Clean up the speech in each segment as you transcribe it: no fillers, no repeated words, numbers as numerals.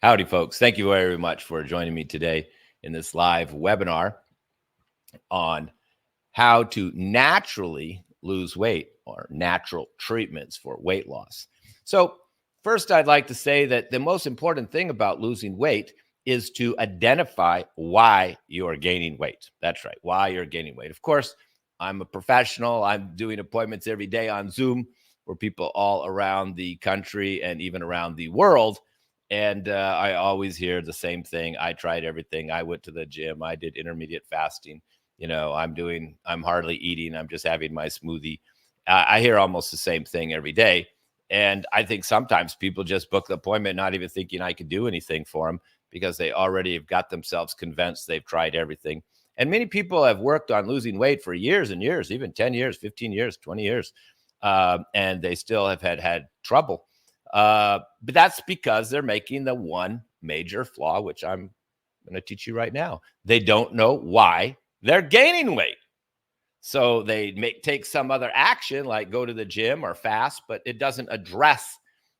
Howdy, folks. Thank you very much for joining me today in this live webinar on how to naturally lose weight or natural treatments for weight loss. So, first, I'd like to say that the most important thing about losing weight is to identify why you're gaining weight. That's right, why you're gaining weight. Of course, I'm a professional. I'm doing appointments every day on Zoom for people all around the country and even around the world. And I always hear the same thing. I tried everything. I went to the gym. I did intermediate fasting. I'm hardly eating. I'm just having my smoothie. I hear almost the same thing every day. And I think sometimes people just book the appointment, not even thinking I could do anything for them because they already have got themselves convinced they've tried everything. And many people have worked on losing weight for years and years, even 10 years, 15 years, 20 years. And they still have had trouble. But that's because they're making the one major flaw, which I'm going to teach you right now. They don't know why they're gaining weight. So they take some other action like go to the gym or fast, but it doesn't address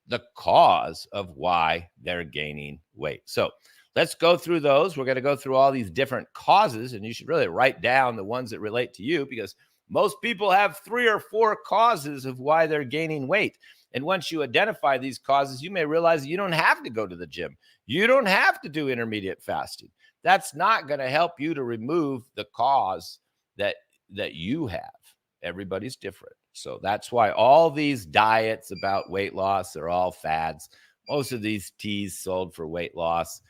the cause of why they're gaining weight. So let's go through those. We're going to go through all these different causes, and you should really write down the ones that relate to you because most people have 3 or 4 causes of why they're gaining weight. And once you identify these causes, you may realize that you don't have to go to the gym. You don't have to do intermediate fasting. That's not going to help you to remove the cause that you have. Everybody's different. So that's why all these diets about weight loss, they're all fads. Most of these teas sold for weight loss,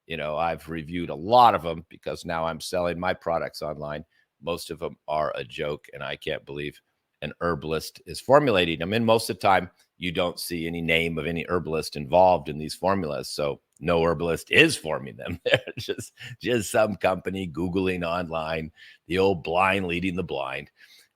I've reviewed a lot of them because now I'm selling my products online. Most of them are a joke, and I can't believe an herbalist is formulating them. And most of the time, you don't see any name of any herbalist involved in these formulas. So no herbalist is forming them. They're just some company Googling online, the old blind leading the blind.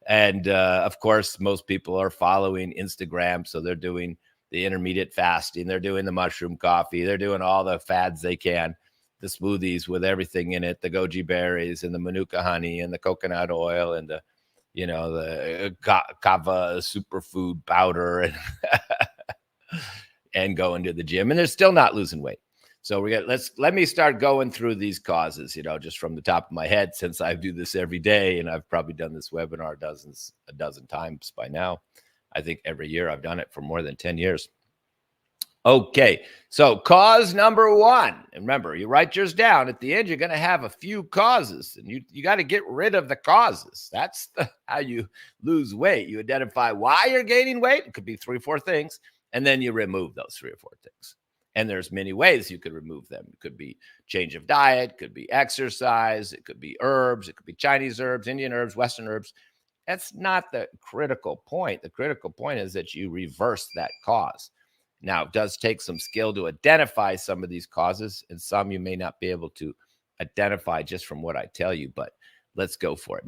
And of course, most people are following Instagram. So they're doing the intermediate fasting. They're doing the mushroom coffee. They're doing all the fads they can. The smoothies with everything in it, the goji berries and the manuka honey and the coconut oil and the kava superfood powder and going to the gym, and they're still not losing weight. So let me start going through these causes, just from the top of my head, since I do this every day, and I've probably done this webinar a dozen times by now. I think every year I've done it for more than 10 years. Okay, so cause number 1, and remember, you write yours down. At the end, you're going to have a few causes, and you got to get rid of the causes. That's how you lose weight. You identify why you're gaining weight. It could be 3 or 4 things, and then you remove those 3 or 4 things. And there's many ways you could remove them. It could be change of diet, could be exercise, it could be herbs, it could be Chinese herbs, Indian herbs, Western herbs. That's not the critical point. The critical point is that you reverse that cause. Now, it does take some skill to identify some of these causes, and some you may not be able to identify just from what I tell you, but let's go for it.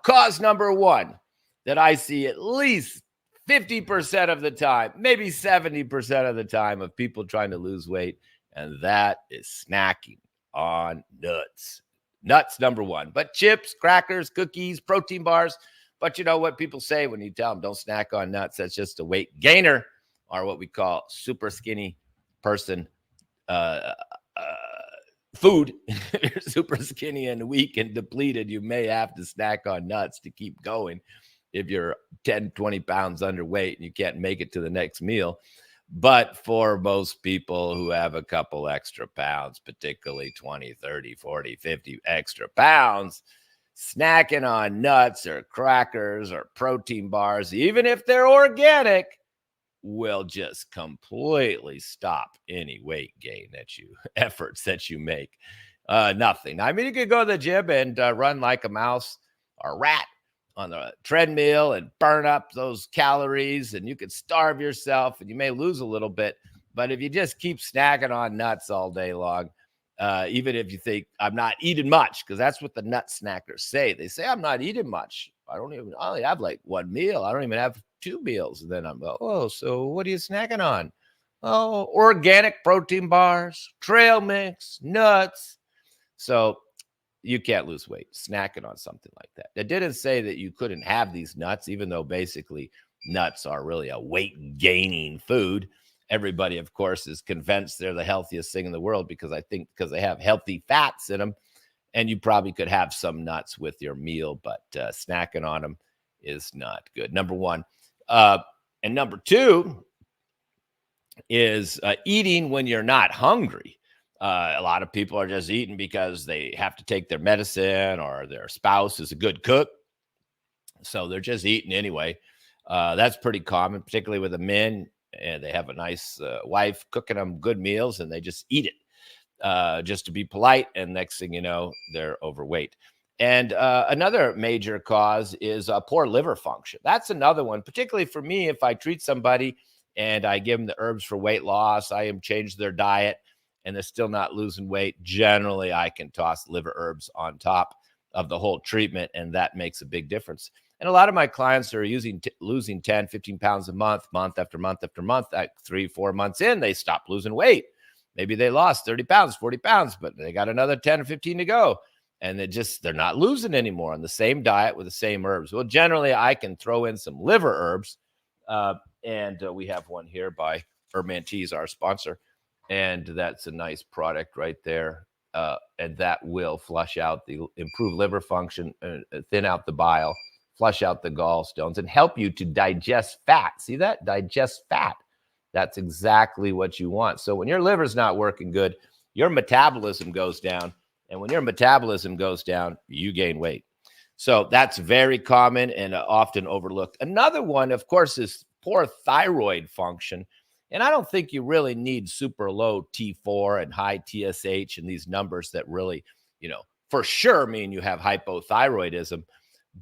Cause number one that I see at least 50% of the time, maybe 70% of the time of people trying to lose weight, and that is snacking on nuts. Nuts, number 1. But chips, crackers, cookies, protein bars. But you know what people say when you tell them don't snack on nuts? That's just a weight gainer, or what we call super skinny person food. If you're super skinny and weak and depleted, you may have to snack on nuts to keep going if you're 10, 20 pounds underweight and you can't make it to the next meal. But for most people who have a couple extra pounds, particularly 20, 30, 40, 50 extra pounds, snacking on nuts or crackers or protein bars, even if they're organic, will just completely stop any weight gain efforts that you make. Nothing. I mean, you could go to the gym and run like a mouse or a rat on the treadmill and burn up those calories, and you could starve yourself and you may lose a little bit. But if you just keep snacking on nuts all day long, even if you think I'm not eating much, because that's what the nut snackers say. They say I'm not eating much. I only have like 1 meal. I don't even have 2 meals. And then I'm like, oh, so what are you snacking on? Oh, organic protein bars, trail mix, nuts. So you can't lose weight snacking on something like that. It didn't say that you couldn't have these nuts, even though basically nuts are really a weight gaining food. everybody, of course, is convinced they're the healthiest thing in the world because they have healthy fats in them. And you probably could have some nuts with your meal, but snacking on them is not good. Number one. And number two is eating when you're not hungry. A lot of people are just eating because they have to take their medicine or their spouse is a good cook. So they're just eating anyway. That's pretty common, particularly with the men. And they have a nice wife cooking them good meals and they just eat it just to be polite. And next thing you know, they're overweight. And another major cause is poor liver function. That's another one, particularly for me. If I treat somebody and I give them the herbs for weight loss, I am change their diet and they're still not losing weight. Generally, I can toss liver herbs on top of the whole treatment, and that makes a big difference. And a lot of my clients are losing 10, 15 pounds a month, month after month after month. At 3-4 months in, they stop losing weight. Maybe they lost 30 pounds, 40 pounds, but they got another 10 or 15 to go. And they're not losing anymore on the same diet with the same herbs. Well, generally, I can throw in some liver herbs. And we have one here by Hermantees, our sponsor. And that's a nice product right there. And that will flush out improve liver function, thin out the bile, flush out the gallstones, and help you to digest fat. See that? Digest fat. That's exactly what you want. So when your liver's not working good, your metabolism goes down. And when your metabolism goes down, you gain weight. So that's very common and often overlooked. Another one, of course, is poor thyroid function. And I don't think you really need super low T4 and high TSH and these numbers that really, for sure mean you have hypothyroidism.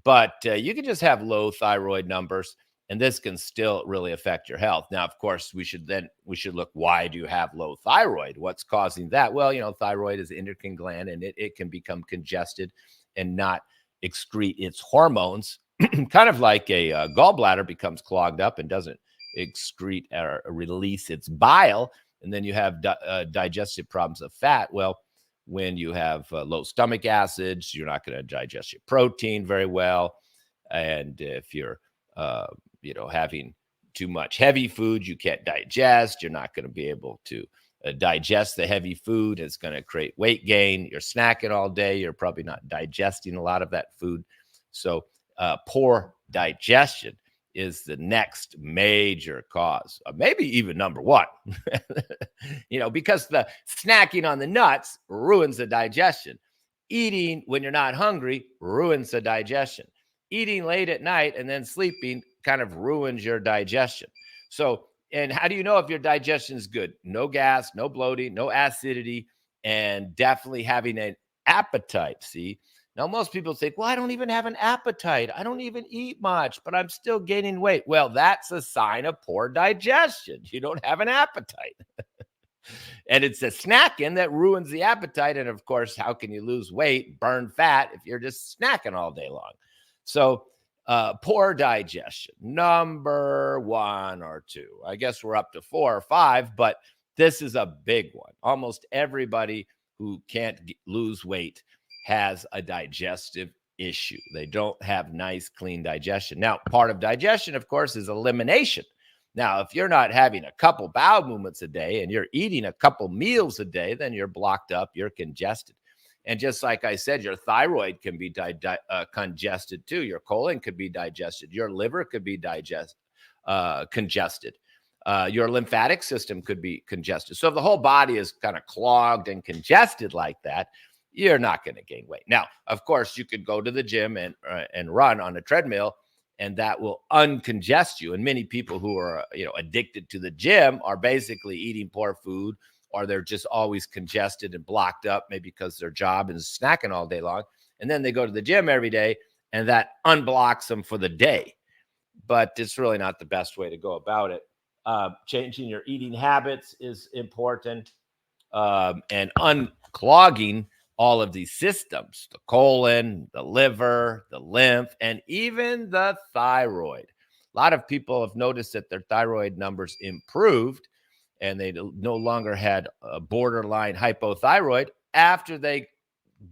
But you can just have low thyroid numbers, and this can still really affect your health. Now, of course, we should look, why do you have low thyroid? What's causing that? Well, thyroid is an endocrine gland, and it can become congested and not excrete its hormones, kind of like a gallbladder becomes clogged up and doesn't excrete or release its bile, and then you have digestive problems of fat. Well, when you have low stomach acids, you're not going to digest your protein very well, and if you're having too much heavy food you can't digest, you're not going to be able to digest the heavy food. It's going to create weight gain. You're snacking all day, you're probably not digesting a lot of that food. So poor digestion is the next major cause, maybe even number one, because the snacking on the nuts ruins the digestion. Eating when you're not hungry ruins the digestion. Eating late at night and then sleeping kind of ruins your digestion. So, and how do you know if your digestion is good? No gas, no bloating, no acidity, and definitely having an appetite. See, now most people think, well, I don't even have an appetite. I don't even eat much, but I'm still gaining weight. Well, that's a sign of poor digestion. You don't have an appetite. And it's the snacking that ruins the appetite. And of course, how can you lose weight, burn fat if you're just snacking all day long? So poor digestion, number 1 or 2. I guess we're up to 4 or 5, but this is a big one. Almost everybody who can't lose weight has a digestive issue. They don't have nice, clean digestion. Now, part of digestion, of course, is elimination. Now, if you're not having a couple bowel movements a day and you're eating a couple meals a day, then you're blocked up, you're congested. And just like I said, your thyroid can be congested too. Your colon could be digested. Your liver could be congested. Your lymphatic system could be congested. So if the whole body is kind of clogged and congested like that, you're not going to gain weight. Now, of course, you could go to the gym and run on a treadmill, and that will uncongest you. And many people who are addicted to the gym are basically eating poor food, or they're just always congested and blocked up, maybe because their job is snacking all day long. And then they go to the gym every day, and that unblocks them for the day. But it's really not the best way to go about it. Changing your eating habits is important, and unclogging all of these systems, the colon, the liver, the lymph, and even the thyroid. A lot of people have noticed that their thyroid numbers improved, and they no longer had a borderline hypothyroid after they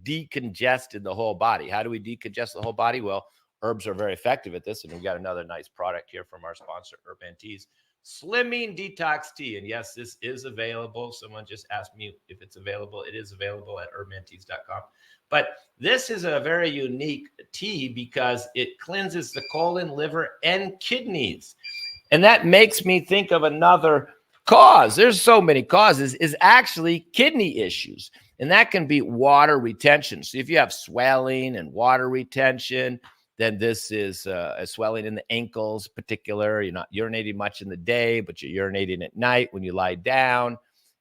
decongested the whole body. How do we decongest the whole body? Well, herbs are very effective at this, and we've got another nice product here from our sponsor, Herbantees, Slimming Detox Tea. And yes, this is available. Someone just asked me if it's available. It is available at herbmentees.com. But this is a very unique tea because it cleanses the colon, liver, and kidneys. And that makes me think of another cause. There's so many causes, is actually kidney issues. And that can be water retention. So if you have swelling and water retention, then this is a swelling in the ankles, particular. You're not urinating much in the day, but you're urinating at night when you lie down,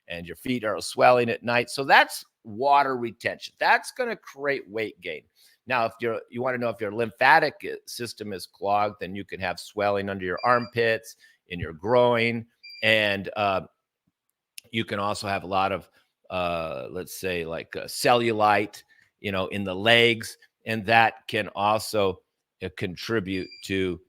and your feet are swelling at night. So that's water retention. That's going to create weight gain. Now, if you want to know if your lymphatic system is clogged, then you can have swelling under your armpits, in your groin, and you can also have a lot of, let's say, like cellulite, in the legs, and that can also contribute to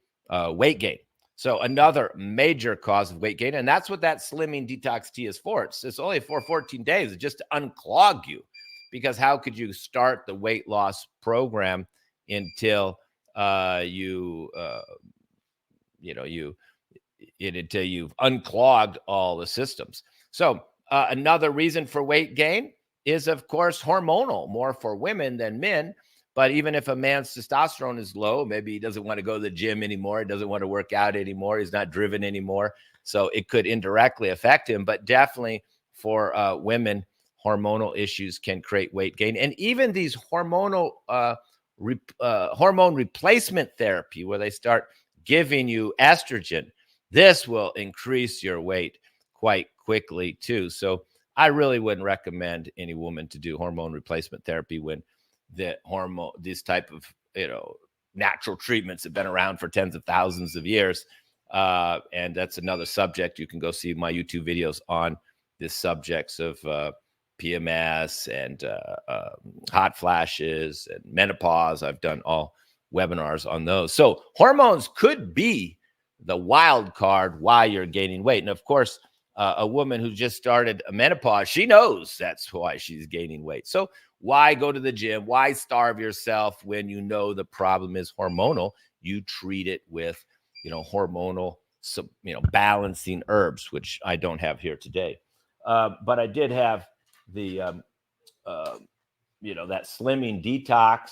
weight gain. So another major cause of weight gain, and that's what that Slimming Detox Tea is for. It's only for 14 days. It's just to unclog you, because how could you start the weight loss program until until you've unclogged all the systems? So another reason for weight gain is, of course, hormonal, more for women than men. But even if a man's testosterone is low, maybe he doesn't want to go to the gym anymore. He doesn't want to work out anymore. He's not driven anymore. So it could indirectly affect him. But definitely for women, hormonal issues can create weight gain. And even these hormone replacement therapy, where they start giving you estrogen, this will increase your weight quite quickly too. So I really wouldn't recommend any woman to do hormone replacement therapy when these type of natural treatments have been around for tens of thousands of years. And that's another subject. You can go see my YouTube videos on the subjects of PMS and hot flashes and menopause. I've done all webinars on those. So hormones could be the wild card why you're gaining weight. And of course, a woman who just started a menopause, she knows that's why she's gaining weight. So why go to the gym? Why starve yourself when you know the problem is hormonal? You treat it with, hormonal, balancing herbs, which I don't have here today. But I did have the, that Slimming Detox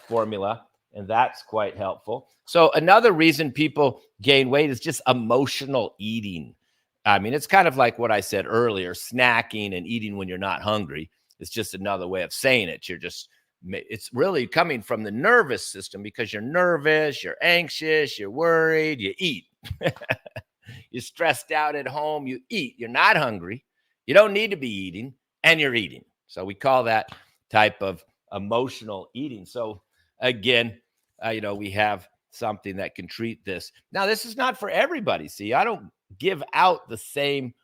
formula, and that's quite helpful. So another reason people gain weight is just emotional eating. I mean, it's kind of like what I said earlier, snacking and eating when you're not hungry. It's just another way of saying it. It's really coming from the nervous system, because you're nervous, you're anxious, you're worried, you eat. You're stressed out at home, you eat. You're not hungry. You don't need to be eating, and you're eating. So we call that type of emotional eating. So again, we have something that can treat this. Now, this is not for everybody. See, I don't give out the same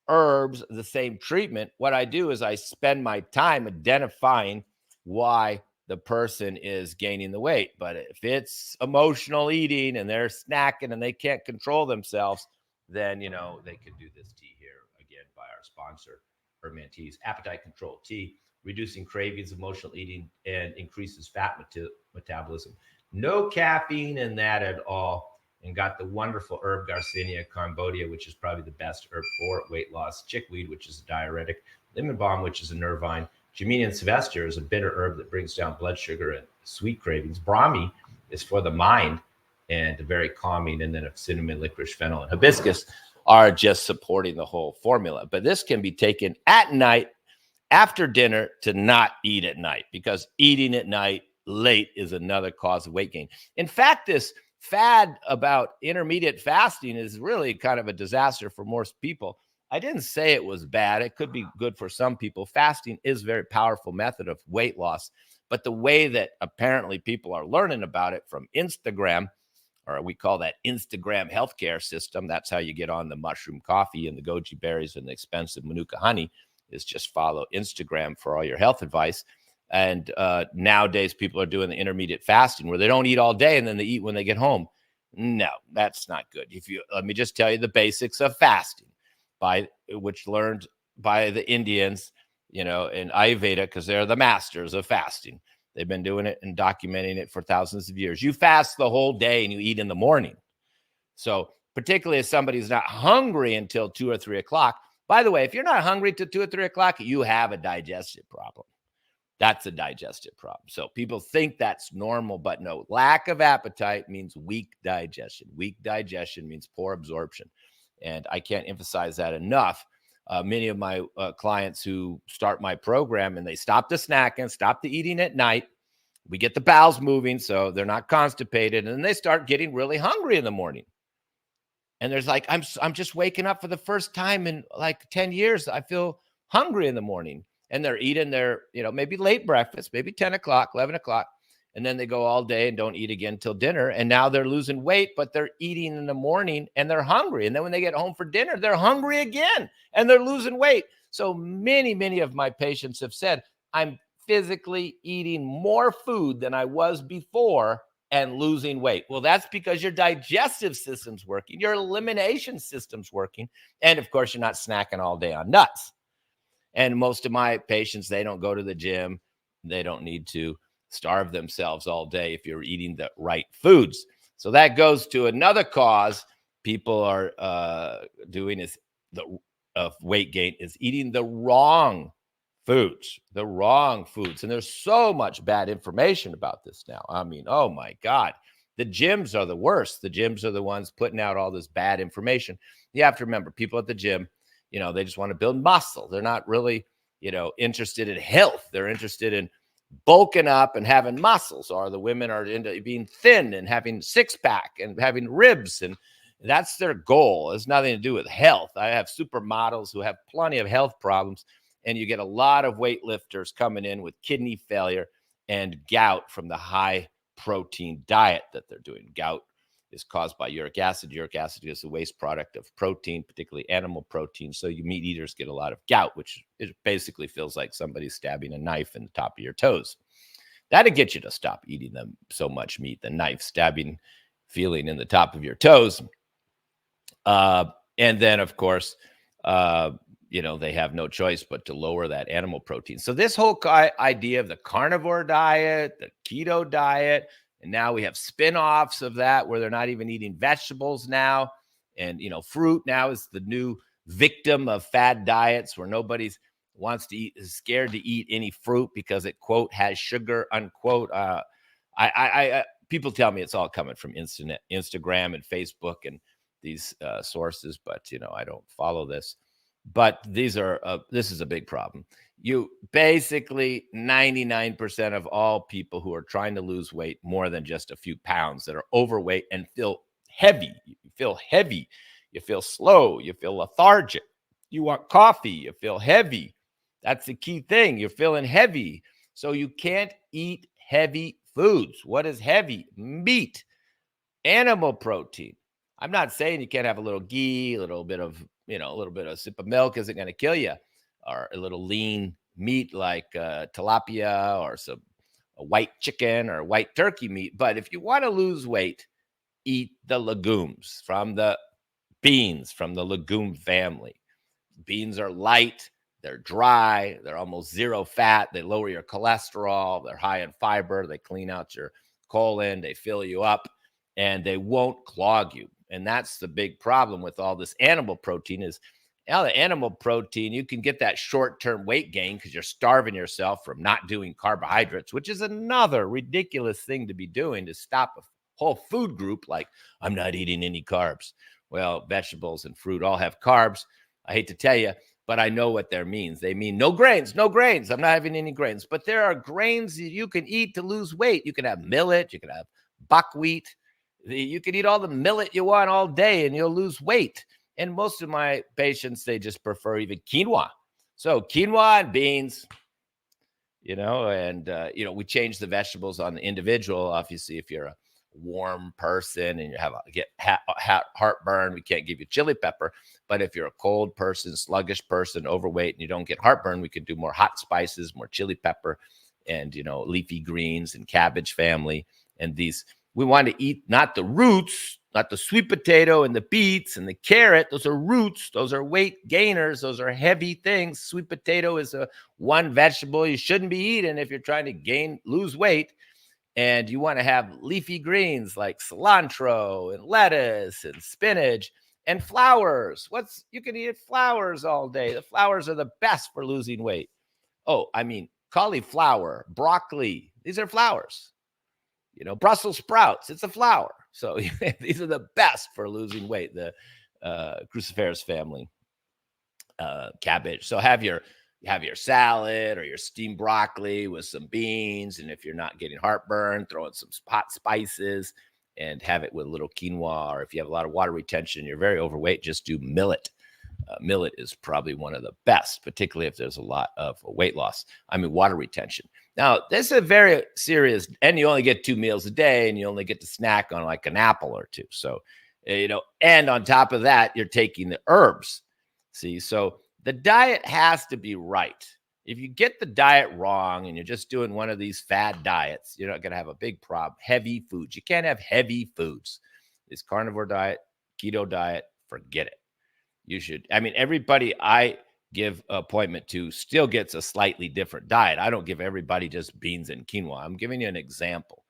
herbs, the same treatment. What I do is I spend my time identifying why the person is gaining the weight. But if it's emotional eating and they're snacking and they can't control themselves, then, they could do this tea here again by our sponsor, Herman Teas, Appetite Control Tea, reducing cravings, emotional eating, and increases fat metabolism. No caffeine in that at all. And got the wonderful herb Garcinia Cambodia, which is probably the best herb for weight loss. Chickweed, which is a diuretic. Lemon balm, which is a nervine. Geminian sylvester is a bitter herb that brings down blood sugar and sweet cravings. Brahmi is for the mind and very calming. And then cinnamon, licorice, fennel, and hibiscus are just supporting the whole formula. But this can be taken at night after dinner to not eat at night, because eating at night late is another cause of weight gain. In fact, this fad about intermediate fasting is really kind of a disaster for most people. I didn't say it was bad. It could be good for some people. Fasting is a very powerful method of weight loss. But the way that apparently people are learning about it from Instagram, or we call that Instagram healthcare system, that's how you get on the mushroom coffee and the goji berries and the expensive manuka honey, is just follow Instagram for all your health advice. And nowadays, people are doing the intermediate fasting where they don't eat all day and then they eat when they get home. No, that's not good. Let me just tell you the basics of fasting, which learned by the Indians, in Ayurveda, because they're the masters of fasting. They've been doing it and documenting it for thousands of years. You fast the whole day and you eat in the morning. So particularly as somebody who's not hungry until 2 or 3 o'clock. By the way, if you're not hungry till 2 or 3 o'clock, you have a digestive problem. That's a digestive problem. So people think that's normal, but no. Lack of appetite means weak digestion. Weak digestion means poor absorption. And I can't emphasize that enough. Many of my clients who start my program and they stop the snacking, stop the eating at night, we get the bowels moving so they're not constipated, and then they start getting really hungry in the morning. And there's like, I'm just waking up for the first time in like 10 years. I feel hungry in the morning. And they're eating their, maybe late breakfast, maybe 10 o'clock, 11 o'clock. And then they go all day and don't eat again till dinner. And now they're losing weight, but they're eating in the morning and they're hungry. And then when they get home for dinner, they're hungry again and they're losing weight. So many of my patients have said, I'm physically eating more food than I was before and losing weight. Well, that's because your digestive system's working, your elimination system's working. And of course, you're not snacking all day on nuts. And most of my patients, they don't go to the gym. They don't need to starve themselves all day if you're eating the right foods. So that goes to another cause people are doing is the weight gain is eating the wrong foods, And there's so much bad information about this now. I mean, oh my God, the gyms are the worst. The gyms are the ones putting out all this bad information. You have to remember, people at the gym, they just want to build muscle. They're not really, interested in health. They're interested in bulking up and having muscles, or the women are into being thin and having six pack and having ribs. And that's their goal. It's nothing to do with health. I have supermodels who have plenty of health problems, and you get a lot of weightlifters coming in with kidney failure and gout from the high protein diet that they're doing. Gout is caused by uric acid. Uric acid is the waste product of protein, particularly animal protein. So you meat eaters get a lot of gout, which it basically feels like somebody's stabbing a knife in the top of your toes. That'll get you to stop eating them so much meat, the knife stabbing feeling in the top of your toes. And then, of course, they have no choice but to lower that animal protein. So this whole idea of the carnivore diet, the keto diet, and now we have spin-offs of that where they're not even eating vegetables now. And, fruit now is the new victim of fad diets where nobody's wants to eat, is scared to eat any fruit because it, quote, has sugar, unquote. People tell me it's all coming from Instagram and Facebook and these sources, but, I don't follow this. But this is a big problem. You basically 99% of all people who are trying to lose weight more than just a few pounds that are overweight and feel heavy. You feel heavy. You feel slow. You feel lethargic. You want coffee. You feel heavy. That's the key thing. You're feeling heavy. So you can't eat heavy foods. What is heavy? Meat, animal protein. I'm not saying you can't have a little ghee, a little bit of sip of milk isn't going to kill you, or a little lean meat like tilapia or a white chicken or white turkey meat. But if you want to lose weight, eat the legumes from the beans, from the legume family. Beans are light, they're dry, they're almost zero fat, they lower your cholesterol, they're high in fiber, they clean out your colon, they fill you up, and they won't clog you. And that's the big problem with all this animal protein is now the animal protein, you can get that short-term weight gain because you're starving yourself from not doing carbohydrates, which is another ridiculous thing to be doing to stop a whole food group like I'm not eating any carbs. Well, vegetables and fruit all have carbs. I hate to tell you, but I know what that means. They mean no grains, no grains. I'm not having any grains. But there are grains that you can eat to lose weight. You can have millet. You can have buckwheat. You can eat all the millet you want all day and you'll lose weight. And most of my patients, they just prefer even quinoa. So quinoa and beans, we change the vegetables on the individual. Obviously, if you're a warm person and you get heartburn, we can't give you chili pepper. But if you're a cold person, sluggish person, overweight, and you don't get heartburn, we can do more hot spices, more chili pepper, and leafy greens and cabbage family. And these, we want to eat not the roots, not the sweet potato and the beets and the carrot. Those are roots. Those are weight gainers. Those are heavy things. Sweet potato is one vegetable you shouldn't be eating if you're trying to lose weight. And you want to have leafy greens like cilantro and lettuce and spinach and flowers. You can eat flowers all day. The flowers are the best for losing weight. Oh, I mean, cauliflower, broccoli, these are flowers. Brussels sprouts, it's a flower. So these are the best for losing weight. The cruciferous family, cabbage. So have your salad or your steamed broccoli with some beans. And if you're not getting heartburn, throw in some hot spices and have it with a little quinoa. Or if you have a lot of water retention, you're very overweight, just do millet. Millet is probably one of the best, particularly if there's a lot of weight loss. Water retention. Now, this is a very serious, and you only get 2 meals a day, and you only get to snack on like an apple or two. So, and on top of that, you're taking the herbs. See, so the diet has to be right. If you get the diet wrong and you're just doing one of these fad diets, you're not going to have a big problem. Heavy foods. You can't have heavy foods. This carnivore diet, keto diet, forget it. You should. Everybody I give appointment to still gets a slightly different diet. I don't give everybody just beans and quinoa. I'm giving you an example.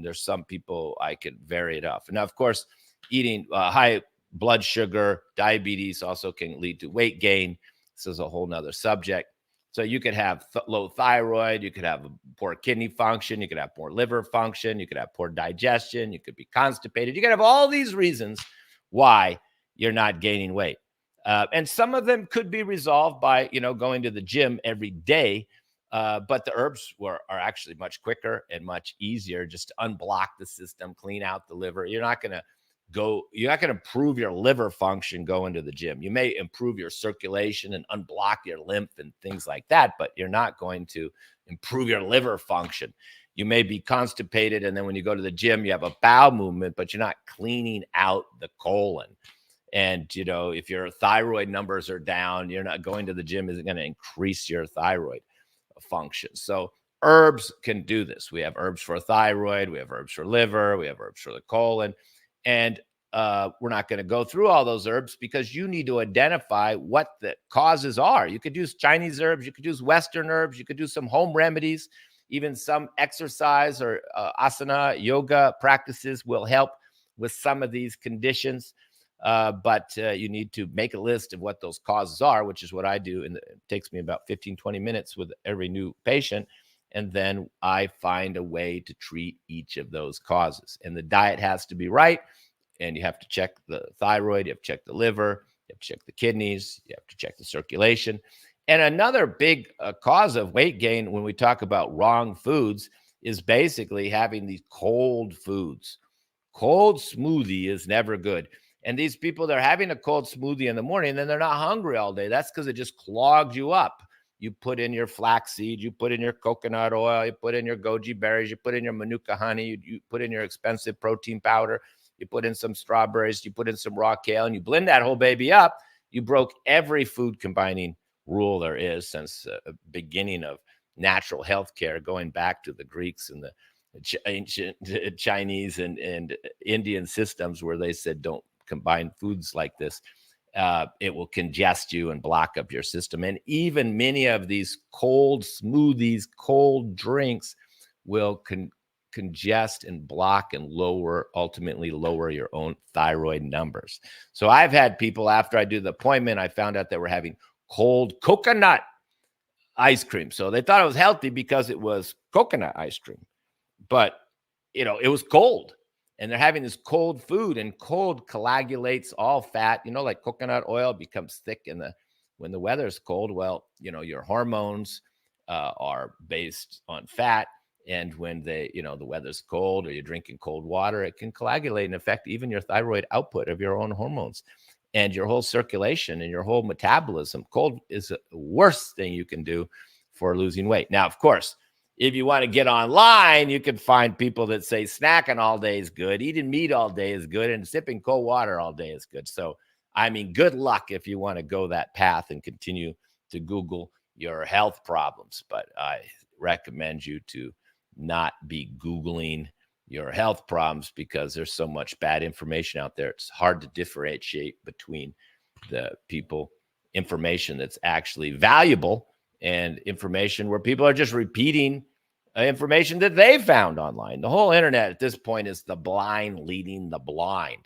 There's some people I could vary it off. Now, of course, eating high blood sugar, diabetes also can lead to weight gain. This is a whole nother subject. So you could have low thyroid, you could have poor kidney function, you could have poor liver function, you could have poor digestion, you could be constipated. You could have all these reasons why you're not gaining weight. And some of them could be resolved by, going to the gym every day. But the herbs are actually much quicker and much easier just to unblock the system, clean out the liver. You're not going to improve your liver function going to the gym. You may improve your circulation and unblock your lymph and things like that, but you're not going to improve your liver function. You may be constipated, and then when you go to the gym, you have a bowel movement, but you're not cleaning out the colon. And, if your thyroid numbers are down, you're not going to the gym isn't going to increase your thyroid function. So herbs can do this. We have herbs for thyroid. We have herbs for liver. We have herbs for the colon. And we're not going to go through all those herbs because you need to identify what the causes are. You could use Chinese herbs. You could use Western herbs. You could do some home remedies. Even some exercise or asana, yoga practices will help with some of these conditions. But you need to make a list of what those causes are, which is what I do. And it takes me about 15, 20 minutes with every new patient. And then I find a way to treat each of those causes. And the diet has to be right. And you have to check the thyroid, you have to check the liver, you have to check the kidneys, you have to check the circulation. And another big cause of weight gain when we talk about wrong foods is basically having these cold foods. Cold smoothie is never good. And these people, they're having a cold smoothie in the morning, and then they're not hungry all day. That's because it just clogged you up. You put in your flaxseed, you put in your coconut oil, you put in your goji berries, you put in your manuka honey, you put in your expensive protein powder, you put in some strawberries, you put in some raw kale, and you blend that whole baby up. You broke every food combining rule there is since the beginning of natural health care, going back to the Greeks and the ancient Chinese and Indian systems where they said don't combine foods like this. It will congest you and block up your system. And even many of these cold smoothies, cold drinks will congest and block and ultimately lower your own thyroid numbers. So I've had people, after I do the appointment, I found out they were having cold coconut ice cream. So they thought it was healthy because it was coconut ice cream, but it was cold. And they're having this cold food, and cold coagulates all fat, like coconut oil becomes thick when the weather is cold. Well, your hormones are based on fat. And when the weather's cold or you're drinking cold water, it can coagulate and affect even your thyroid output of your own hormones and your whole circulation and your whole metabolism. Cold is the worst thing you can do for losing weight. Now, of course, if you want to get online, you can find people that say snacking all day is good, eating meat all day is good, and sipping cold water all day is good. So, good luck if you want to go that path and continue to Google your health problems. But I recommend you to not be Googling your health problems because there's so much bad information out there. It's hard to differentiate between the information that's actually valuable and information where people are just repeating information that they found online. The whole internet at this point is the blind leading the blind.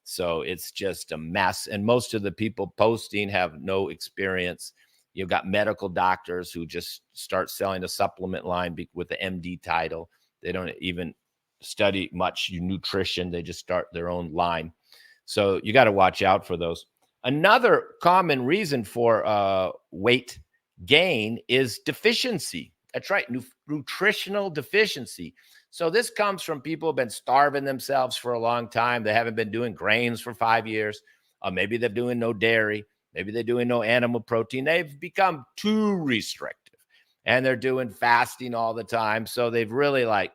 So it's just a mess. And most of the people posting have no experience. You've got medical doctors who just start selling a supplement line with the MD title. They don't even study much nutrition. They just start their own line. So you got to watch out for those. Another common reason for weight gain is deficiency. That's right, nutritional deficiency. So this comes from people who've been starving themselves for a long time. They haven't been doing grains for 5 years. Maybe they're doing no dairy. Maybe they're doing no animal protein. They've become too restrictive and they're doing fasting all the time. So they've really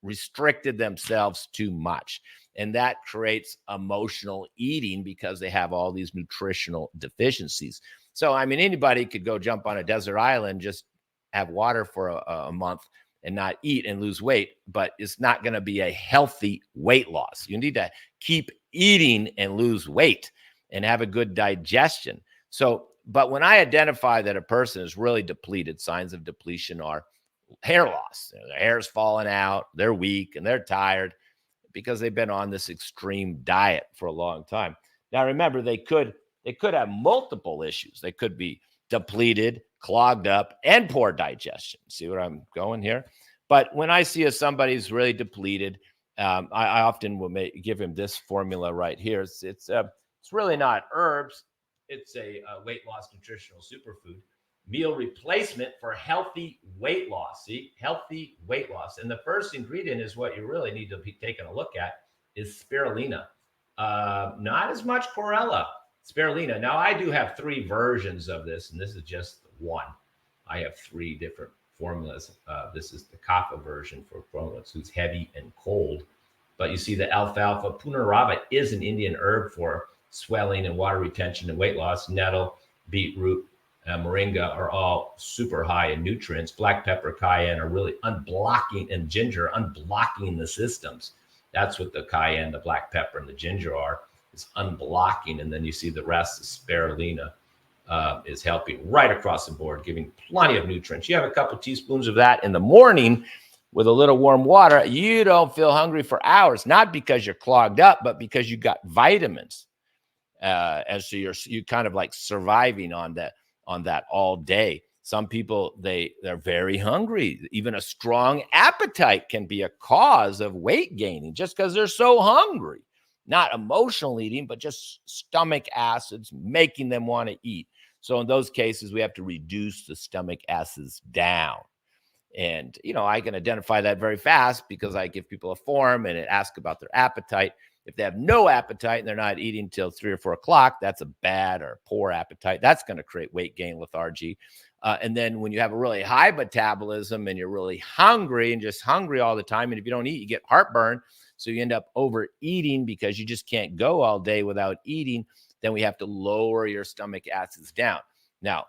restricted themselves too much. And that creates emotional eating because they have all these nutritional deficiencies. So, I mean, anybody could go jump on a desert island, just have water for a month and not eat and lose weight, but it's not going to be a healthy weight loss. You need to keep eating and lose weight and have a good digestion. So, but when I identify that a person is really depleted, signs of depletion are hair loss. Their hair's falling out, they're weak, and they're tired because they've been on this extreme diet for a long time. Now, remember, they could have multiple issues. They could be depleted, clogged up, and poor digestion. See what I'm going here? But when I see somebody's really depleted, I often will give him this formula right here. It's really not herbs. It's a weight loss nutritional superfood. Meal replacement for healthy weight loss. See, healthy weight loss. And the first ingredient is what you really need to be taking a look at is spirulina. Not as much chlorella, spirulina. Now, I do have 3 versions of this, and this is just one. I have 3 different formulas. This is the kapha version for formulas, who's heavy and cold. But you see the alfalfa punarava is an Indian herb for swelling and water retention and weight loss. Nettle, beetroot, moringa are all super high in nutrients. Black pepper, cayenne are really unblocking, and ginger unblocking the systems. That's what the cayenne, the black pepper, and the ginger are, is unblocking. And then you see the rest, the spirulina is helping right across the board, giving plenty of nutrients. You have a couple teaspoons of that in the morning with a little warm water, you don't feel hungry for hours, not because you're clogged up, but because you got vitamins. And so you're kind of like surviving on that all day. Some people, they're very hungry. Even a strong appetite can be a cause of weight gaining just because they're so hungry. Not emotional eating, but just stomach acids making them want to eat. So in those cases, we have to reduce the stomach acids down. And, I can identify that very fast because I give people a form and it asks about their appetite. If they have no appetite and they're not eating till 3 or 4 o'clock, that's a bad or poor appetite. That's going to create weight gain, lethargy. And then when you have a really high metabolism and you're really hungry and just hungry all the time, and if you don't eat, you get heartburn. So you end up overeating because you just can't go all day without eating. Then we have to lower your stomach acids down. Now,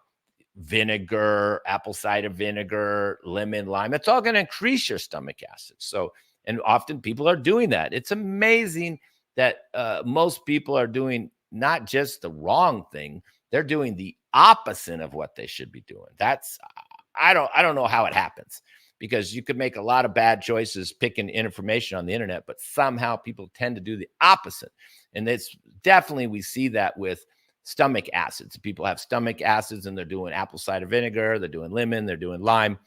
vinegar, apple cider vinegar, lemon, lime, it's all going to increase your stomach acids. So, and often people are doing that. It's amazing that most people are doing not just the wrong thing, they're doing the opposite of what they should be doing. That's, I don't know how it happens, because you could make a lot of bad choices picking information on the internet, but somehow people tend to do the opposite. And it's definitely, we see that with stomach acids. People have stomach acids and they're doing apple cider vinegar, they're doing lemon, they're doing lime,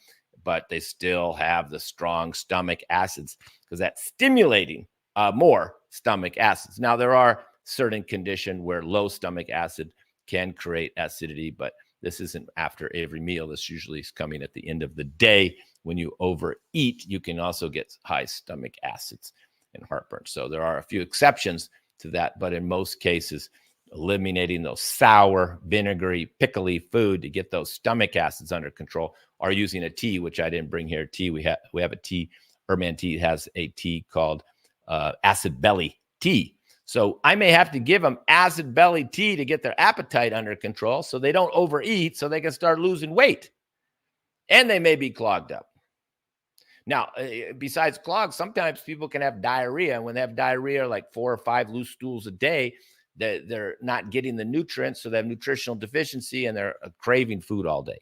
but they still have the strong stomach acids because that's stimulating more stomach acids. Now, there are certain conditions where low stomach acid can create acidity, but this isn't after every meal. This usually is coming at the end of the day. When you overeat, you can also get high stomach acids and heartburn. So there are a few exceptions to that, but in most cases, eliminating those sour, vinegary, pickly food to get those stomach acids under control, or using a tea, which I didn't bring here. Tea, we have a tea. Herman Tea has a tea called acid belly tea. So I may have to give them acid belly tea to get their appetite under control so they don't overeat, so they can start losing weight. And they may be clogged up. Now, besides clogged, sometimes people can have diarrhea. And when they have diarrhea, like 4 or 5 loose stools a day, they're not getting the nutrients, so they have nutritional deficiency and they're craving food all day.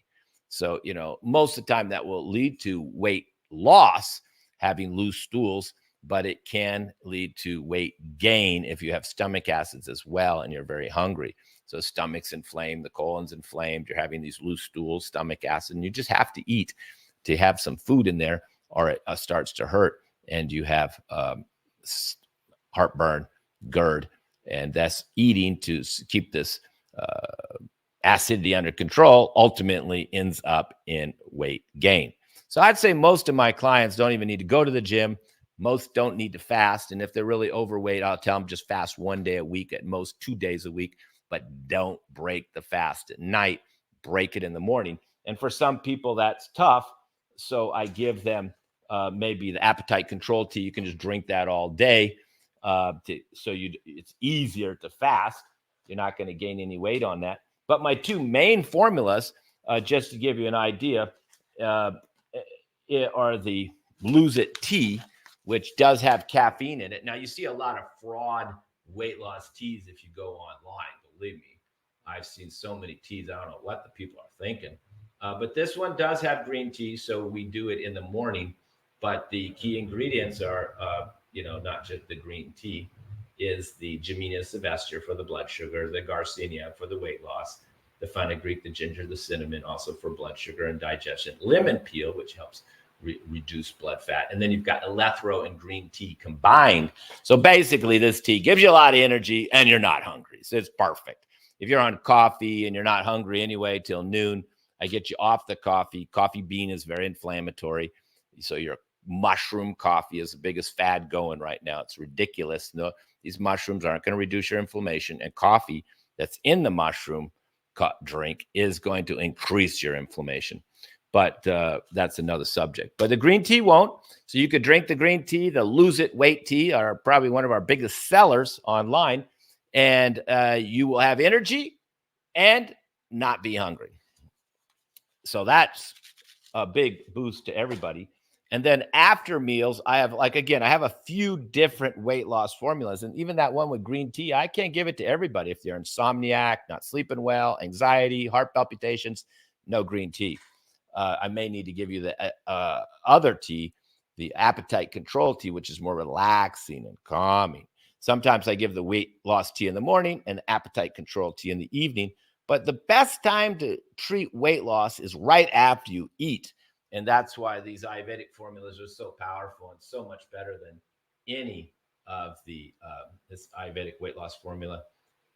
So, most of the time that will lead to weight loss, having loose stools, but it can lead to weight gain if you have stomach acids as well and you're very hungry. So stomach's inflamed, the colon's inflamed, you're having these loose stools, stomach acid, and you just have to eat to have some food in there, or it starts to hurt and you have heartburn, GERD, and that's eating to keep this acidity under control, ultimately ends up in weight gain. So I'd say most of my clients don't even need to go to the gym. Most don't need to fast. And if they're really overweight, I'll tell them just fast 1 day a week, at most 2 days a week, but don't break the fast at night, break it in the morning. And for some people, that's tough. So I give them maybe the appetite control tea. You can just drink that all day. It's easier to fast. You're not going to gain any weight on that. But my two main formulas, just to give you an idea, are the Lose It tea, which does have caffeine in it. Now, you see a lot of fraud weight loss teas if you go online. Believe me, I've seen so many teas. I don't know what the people are thinking. But this one does have green tea, so we do it in the morning. But the key ingredients are, not just the green tea, is the Gemina sylvestre for the blood sugar, the Garcinia for the weight loss, the fenugreek, the ginger, the cinnamon, also for blood sugar and digestion, lemon peel, which helps reduce blood fat, and then you've got eleuthero and green tea combined. So basically, this tea gives you a lot of energy, and you're not hungry. So it's perfect. If you're on coffee and you're not hungry anyway till noon, I get you off the coffee. Coffee bean is very inflammatory. So your mushroom coffee is the biggest fad going right now. It's ridiculous. No, these mushrooms aren't going to reduce your inflammation, and coffee that's in the mushroom drink is going to increase your inflammation. But that's another subject. But the green tea won't. So you could drink the green tea. The Lose It Weight tea are probably one of our biggest sellers online. And you will have energy and not be hungry. So that's a big boost to everybody. And then after meals, I have I have a few different weight loss formulas. And even that one with green tea, I can't give it to everybody. If they're insomniac, not sleeping well, anxiety, heart palpitations, no green tea. I may need to give you the other tea, the appetite control tea, which is more relaxing and calming. Sometimes I give the weight loss tea in the morning and the appetite control tea in the evening. But the best time to treat weight loss is right after you eat. And that's why these Ayurvedic formulas are so powerful and so much better than any of this Ayurvedic weight loss formula.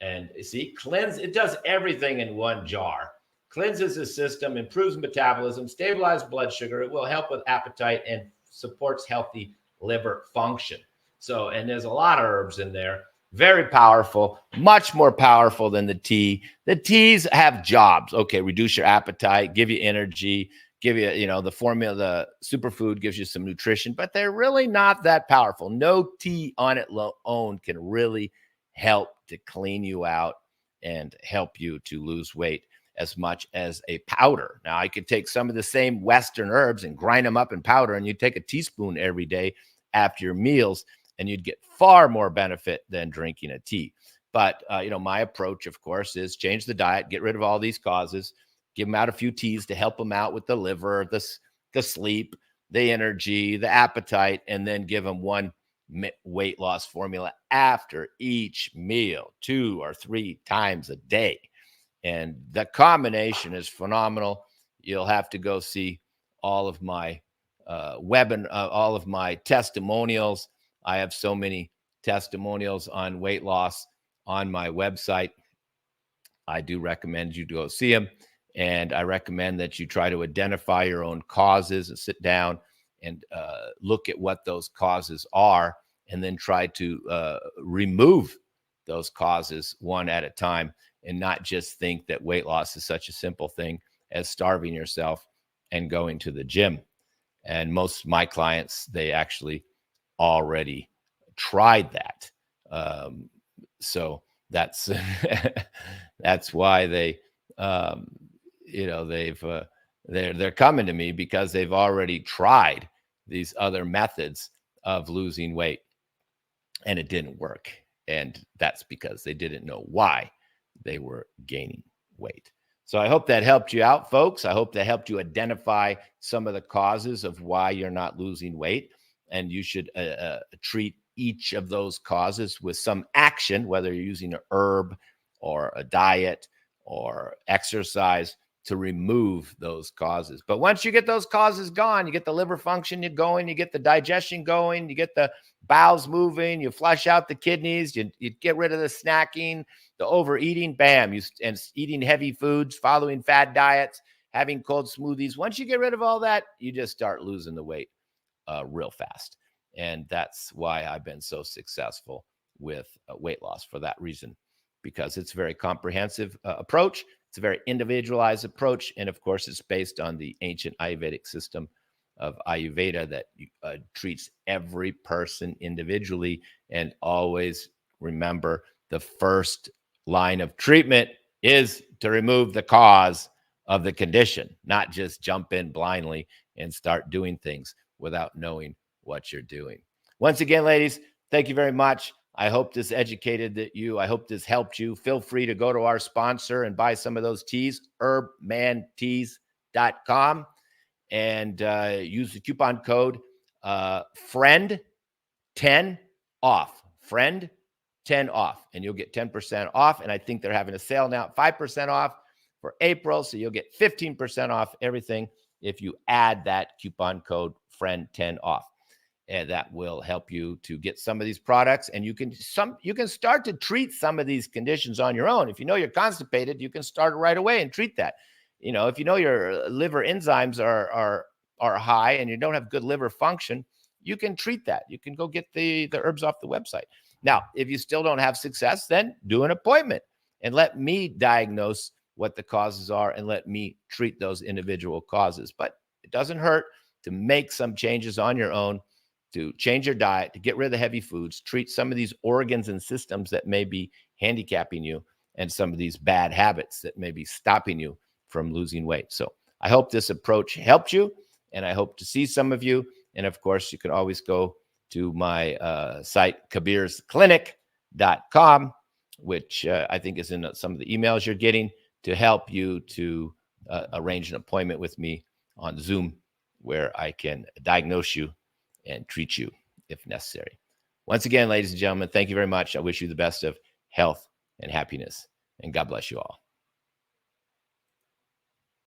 And see, cleanse, it does everything in one jar. Cleanses the system, improves metabolism, stabilizes blood sugar. It will help with appetite and supports healthy liver function. So, and there's a lot of herbs in there. Very powerful, much more powerful than the tea. The teas have jobs. Okay, reduce your appetite, give you energy, give you, the formula, the superfood gives you some nutrition, but they're really not that powerful. No tea on its own can really help to clean you out and help you to lose weight as much as a powder. Now, I could take some of the same Western herbs and grind them up in powder, and you take a teaspoon every day after your meals, and you'd get far more benefit than drinking a tea. But, my approach, of course, is change the diet, get rid of all these causes, give them out a few teas to help them out with the liver, the sleep, the energy, the appetite, and then give them one weight loss formula after each meal, 2 or 3 times a day. And the combination is phenomenal. You'll have to go see all of my all of my testimonials. I have so many testimonials on weight loss on my website. I do recommend you to go see them. And I recommend that you try to identify your own causes and sit down and look at what those causes are, and then try to remove those causes one at a time, and not just think that weight loss is such a simple thing as starving yourself and going to the gym. And most of my clients, they actually already tried that. So that's that's why they they're coming to me, because they've already tried these other methods of losing weight and it didn't work. And that's because they didn't know why they were gaining weight. So I hope that helped you out, folks. I hope that helped you identify some of the causes of why you're not losing weight. And you should treat each of those causes with some action, whether you're using an herb or a diet or exercise to remove those causes. But once you get those causes gone, you get the liver function going, you get the digestion going, you get the bowels moving, you flush out the kidneys, you get rid of the snacking, the overeating, bam, and eating heavy foods, following fad diets, having cold smoothies. Once you get rid of all that, you just start losing the weight real fast. And that's why I've been so successful with weight loss, for that reason, because it's a very comprehensive approach. It's a very individualized approach. And of course, it's based on the ancient Ayurvedic system of Ayurveda that treats every person individually. And always remember, the first line of treatment is to remove the cause of the condition, not just jump in blindly and start doing things without knowing what you're doing. Once again, ladies, thank you very much. I hope this educated you. I hope this helped you. Feel free to go to our sponsor and buy some of those teas, herbmanteas.com, and use the coupon code FRIEND10 off. FRIEND10 off, and you'll get 10% off. And I think they're having a sale now, 5% off for April. So you'll get 15% off everything if you add that coupon code FRIEND10 off. And that will help you to get some of these products. And you can start to treat some of these conditions on your own. If you know you're constipated, you can start right away and treat that. You know, if you know your liver enzymes are high and you don't have good liver function, you can treat that. You can go get the herbs off the website. Now, if you still don't have success, then do an appointment and let me diagnose what the causes are and let me treat those individual causes. But it doesn't hurt to make some changes on your own, to change your diet, to get rid of the heavy foods, treat some of these organs and systems that may be handicapping you, and some of these bad habits that may be stopping you from losing weight. So I hope this approach helped you, and I hope to see some of you. And of course, you can always go to my site, Khabir'sClinic.com, which I think is in some of the emails you're getting, to help you to arrange an appointment with me on Zoom, where I can diagnose you and treat you if necessary. Once again, ladies and gentlemen, thank you very much. I wish you the best of health and happiness, and God bless you all.